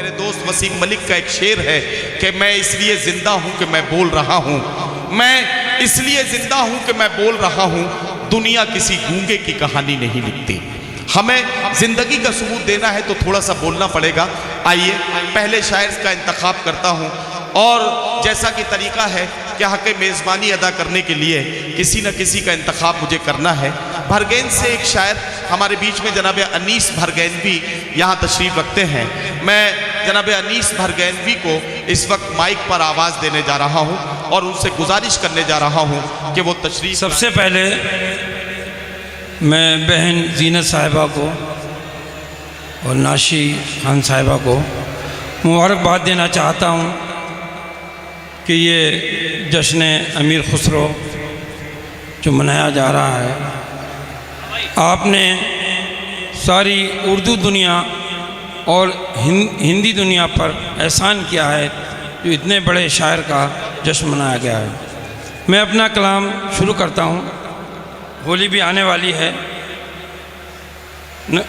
मेरे दोस्त वसीम मलिक का एक शेर है कि मैं इसलिए जिंदा हूं कि मैं बोल रहा हूं, मैं इसलिए जिंदा हूं कि मैं बोल रहा हूं, दुनिया किसी गूंगे की कहानी नहीं लिखती। हमें जिंदगी का सबूत देना है तो थोड़ा सा बोलना पड़ेगा। आइए पहले शायर का इंतखाब करता हूं, और जैसा कि तरीका है कि हक़ मेज़बानी अदा करने के लिए किसी न किसी का इंतखाब मुझे करना है। भरगैन से एक शायर हमारे बीच में जनाब अनीस भरगैनवी यहाँ तशरीफ़ रखते हैं। मैं जनाब अनीस भरगैनवी को इस वक्त माइक पर आवाज़ देने जा रहा हूँ और उनसे गुजारिश करने जा रहा हूँ कि वो तशरीफ़। सबसे पहले मैं बहन जीनत साहिबा को और नाशी खान साहिबा को मुबारकबाद देना चाहता हूँ कि ये जश्न अमीर खुसरो जो मनाया जा रहा है, आपने सारी उर्दू दुनिया और हिंदी दुनिया पर एहसान किया है जो इतने बड़े शायर का जश्न मनाया गया है। मैं अपना कलाम शुरू करता हूँ। होली भी आने वाली है।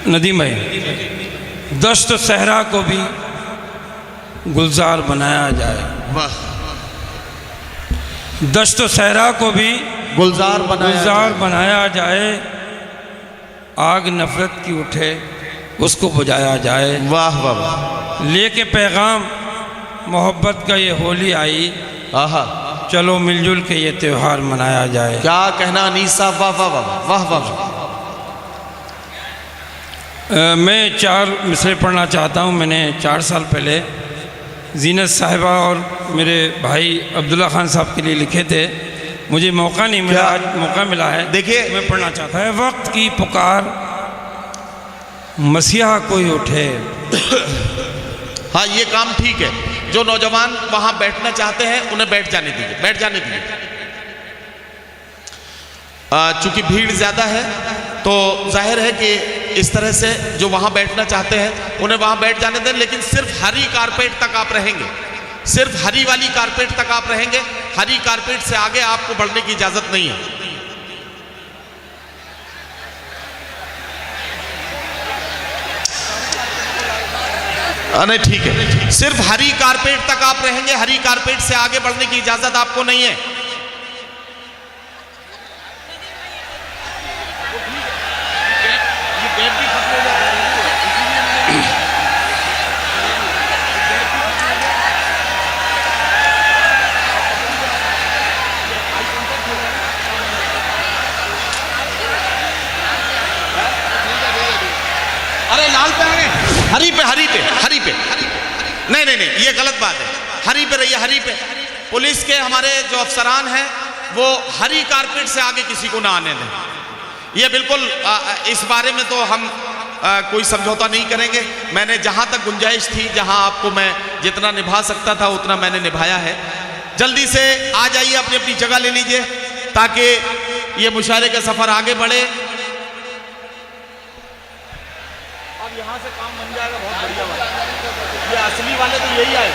नदीम भाई, दश्त सहरा को भी गुलजार बनाया जाए, दश्त सहरा को भी गुलजार बनाया जाए, आग नफरत की उठे उसको बुझाया जाए। वाह वाह वाह। लेके पैगाम मोहब्बत का ये होली आई, आहा, चलो मिलजुल के ये त्यौहार मनाया जाए। क्या कहना अनीस साहब, वाह वाह वाह वाह वाह। मैं 4 मिसरे पढ़ना चाहता हूँ। मैंने 4 साल पहले जीनत साहिबा और मेरे भाई अब्दुल्ला खान साहब के लिए लिखे थे। मुझे मौका नहीं मिला, आज मौका मिला है। देखिए, मैं पढ़ना चाहता है। वक्त की पुकार मसीहा कोई उठे। हाँ, ये काम ठीक है। जो नौजवान वहां बैठना चाहते हैं उन्हें बैठ जाने दीजिए, बैठ जाने दीजिए। चूंकि भीड़ ज्यादा है तो जाहिर है कि इस तरह से जो वहां बैठना चाहते हैं उन्हें वहां बैठ जाने दें, लेकिन सिर्फ हरी कारपेट तक आप रहेंगे, सिर्फ हरी वाली कारपेट तक आप रहेंगे। हरी कारपेट से आगे आपको बढ़ने की इजाजत नहीं है। नहीं, ठीक है, सिर्फ हरी कारपेट तक आप रहेंगे, हरी कारपेट से आगे बढ़ने की इजाजत आपको नहीं है। अरे लाल पे आ गए, हरी पे हरी पे हरी पे। नहीं नहीं नहीं, ये गलत बात है। हरी पे रहिए, हरी पे। पुलिस के हमारे जो अफसरान हैं वो हरी कारपेट से आगे किसी को ना आने दें। ये बिल्कुल इस बारे में तो हम कोई समझौता नहीं करेंगे। मैंने जहां तक गुंजाइश थी, जहां आपको मैं जितना निभा सकता था उतना मैंने निभाया है। जल्दी से आ जाइए, अपनी अपनी जगह ले लीजिए ताकि ये मुशायरे का सफर आगे बढ़े। अब यहां से काम बन जाएगा, बहुत बढ़िया बात। ये असली वाले तो यही आए।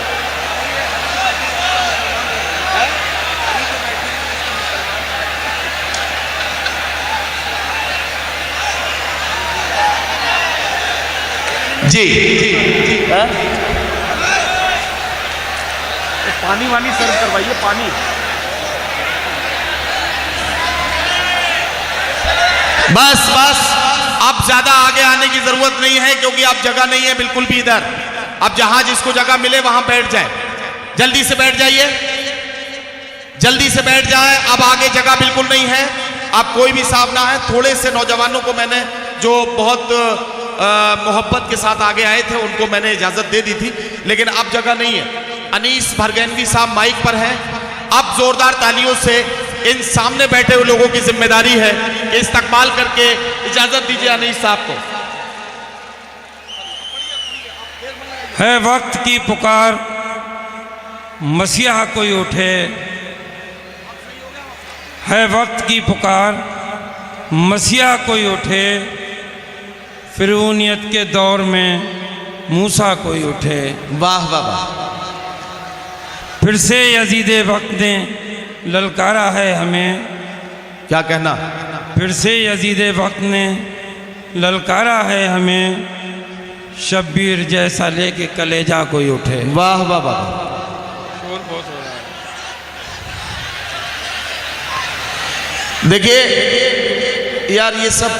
जी पानी वानी सर्व करवाइए, पानी। बस बस, अब ज्यादा आगे आने की जरूरत नहीं है क्योंकि अब जगह नहीं है बिल्कुल भी इधर। अब जहां जिसको जगह मिले वहां बैठ जाए। जल्दी से बैठ जाइए, जल्दी से बैठ जाए। अब आगे जगह बिल्कुल नहीं है। अब कोई भी साहब ना है। थोड़े से नौजवानों को मैंने जो बहुत मोहब्बत के साथ आगे आए थे उनको मैंने इजाजत दे दी थी, लेकिन अब जगह नहीं है। अनीस भरगैनवी साहब माइक पर हैं। अब जोरदार तालियों से इन सामने बैठे हुए लोगों की जिम्मेदारी है कि इस्तकबाल करके इजाजत दीजिए अनीस साहब को। है वक्त की पुकार मसीहा कोई उठे, है वक्त की पुकार मसीहा कोई उठे, फिरौनियत के दौर में मूसा कोई उठे। वाह वाह वाह। फिर से यजीदे वक्त ने ललकारा है हमें। क्या कहना? फिर से यजीदे वक्त ने ललकारा है हमें, शब्बीर जैसा लेके कलेजा कोई उठे। वाह वाह वाह। शोर बहुत हो रहा है। देखिए यार ये सब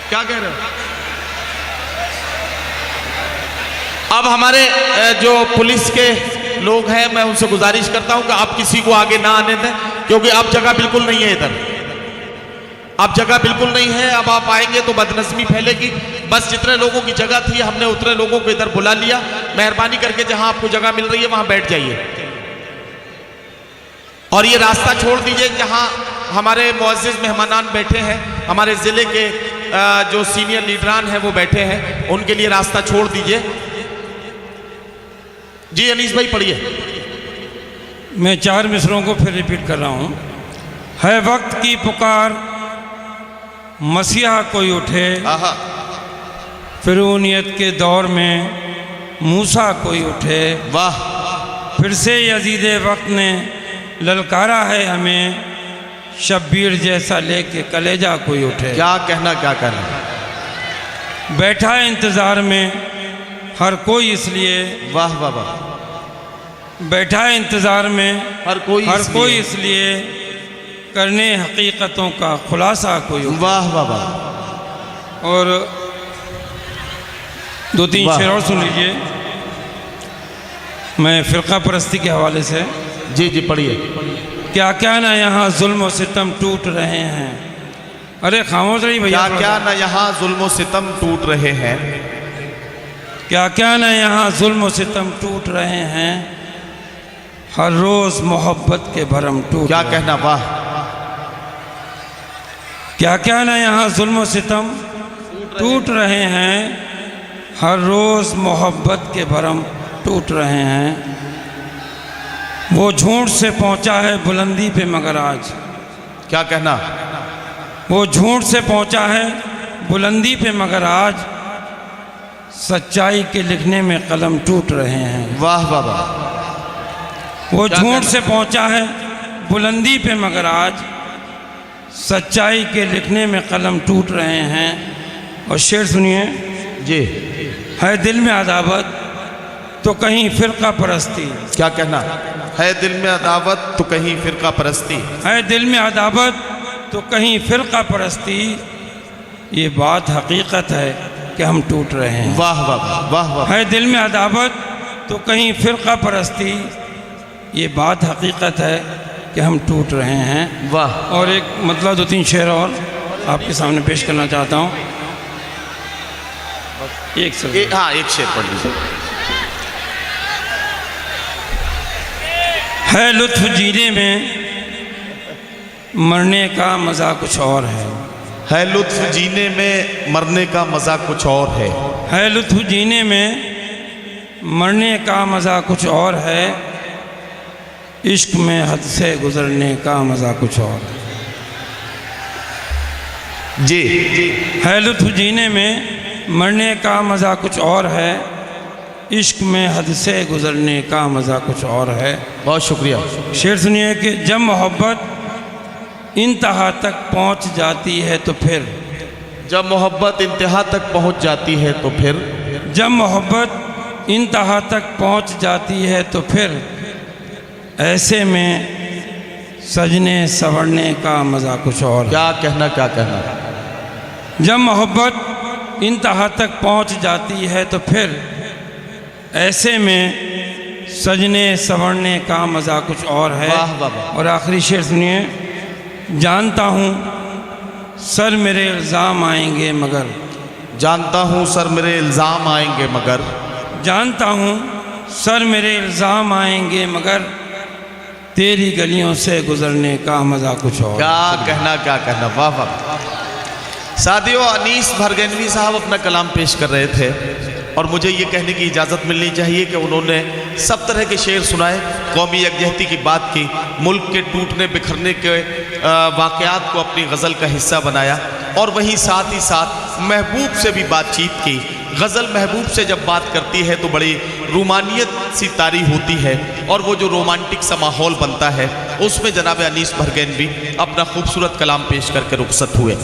क्या कह रहे हो? अब हमारे जो पुलिस के लोग हैं, मैं उनसे गुजारिश करता हूं कि आप किसी को आगे ना आने दें, क्योंकि अब जगह बिल्कुल नहीं है इधर, अब जगह बिल्कुल नहीं है। अब आप आएंगे तो बदनज़मी फैलेगी। बस जितने लोगों की जगह थी हमने उतने लोगों को इधर बुला लिया। मेहरबानी करके जहां आपको जगह मिल रही है वहां बैठ जाइए और ये रास्ता छोड़ दीजिए जहां हमारे मुअज़्ज़िज़ मेहमानान बैठे हैं, हमारे ज़िले के जो सीनियर लीडरान हैं वो बैठे हैं, उनके लिए रास्ता छोड़ दीजिए। जी अनीस भाई पढ़िए। मैं 4 मिसरों को फिर रिपीट कर रहा हूँ। है वक्त की पुकार, मसीहा कोई उठे, फिरौनियत के दौर में मूसा कोई उठे। वाह। फिर से यजीद वक्त ने ललकारा है हमें, शब्बीर जैसा लेके कलेजा कोई उठे। क्या कहना क्या कहना। बैठा है इंतज़ार में हर कोई इसलिए। वाह वाह वाह। बैठा है इंतज़ार में हर कोई इसलिए, करने हकीकतों का खुलासा कोई। वाह वाह वाह। और 2-3 शेर और सुन लीजिए, मैं फ़िरक़ा परस्ती के हवाले से। जी जी पढ़िए। क्या क्या ना यहाँ जुल्म व सितम टूट रहे हैं। अरे खामोश रही भैया। क्या क्या ना यहाँ जुल्म व सितम टूट रहे हैं। क्या क्या ना यहाँ जुल्म व सितम टूट रहे हैं, हर रोज़ मोहब्बत के भरम टूट। क्या कहना। वाह। क्या क्या ना यहाँ जुल्म व सितम टूट रहे हैं, हर रोज़ मोहब्बत के भरम टूट रहे हैं। वो झूठ से पहुँचा है बुलंदी पे मगर आज। क्या कहना। वो झूठ से पहुँचा है बुलंदी पे मगर आज, सच्चाई के लिखने में कलम टूट रहे हैं। वाह वाह वाह। वो झूठ से पहुँचा है बुलंदी पे मगर आज, सच्चाई के लिखने में कलम टूट रहे हैं। और शेर सुनिए जी। है दिल में अदावत तो कहीं फ़िरक़ा परस्ती। क्या कहना। है दिल में अदावत तो कहीं फ़िरक़ा परस्ती। है दिल में अदावत तो कहीं फ़िरक़ा परस्ती, ये बात हकीकत है कि हम टूट रहे हैं। वाह वाह वाह वाह। है दिल में अदावत तो कहीं फ़िरक़ा परस्ती, ये बात हकीकत है कि हम टूट रहे हैं। वाह। और एक मतलब 2-3 शेर और आपके सामने पेश करना चाहता हूँ। एक शेर। हाँ एक शेर पढ़ लीजिए। है लुत्फ़ जीने में, मरने का मज़ा कुछ और है। है लुत्फ़ जीने में, मरने का मज़ा कुछ और है। है लुत्फ़ जीने में, मरने का मज़ा कुछ और है, इश्क में हद से गुज़रने का मज़ा कुछ और है। जी। है लुत्फ़ जीने में, मरने का मज़ा कुछ और है, इश्क में हद से गुज़रने का मज़ा कुछ और है। बहुत शुक्रिया। शेर सुनिए कि जब मोहब्बत इंतहा तक पहुंच जाती है तो फिर। जब मोहब्बत इंतहा तक पहुंच जाती है तो फिर। जब मोहब्बत इंतहा तक पहुंच जाती है तो फिर, ऐसे में सजने संवरने का मज़ा कुछ और है। क्या कहना क्या कहना। जब मोहब्बत इंतहा तक पहुंच जाती है तो फिर, ऐसे में सजने संवरने का मज़ा कुछ और है। वाह वाह वाह। और आखिरी शेर सुनिए, जानता हूँ सर मेरे इल्ज़ाम आएंगे मगर। जानता हूँ सर मेरे इल्ज़ाम आएंगे मगर। जानता हूँ सर मेरे इल्ज़ाम आएंगे मगर, तेरी गलियों से गुज़रने का मज़ा कुछ और। क्या कहना क्या कहना। वाह वाह। साथियों, अनीस भरगनवी साहब अपना कलाम पेश कर रहे थे और मुझे ये कहने की इजाज़त मिलनी चाहिए कि उन्होंने सब तरह के शेर सुनाए, कौमी यकजहती की बात की, मुल्क के टूटने बिखरने के वाक़यात को अपनी गज़ल का हिस्सा बनाया और वहीं साथ ही साथ महबूब से भी बातचीत की। गज़ल महबूब से जब बात करती है तो बड़ी रूमानियत सी तारी होती है और वो जो रोमांटिक सा माहौल बनता है उसमें जनाब अनीस भरगनवी अपना खूबसूरत कलाम पेश करके रुखसत हुए।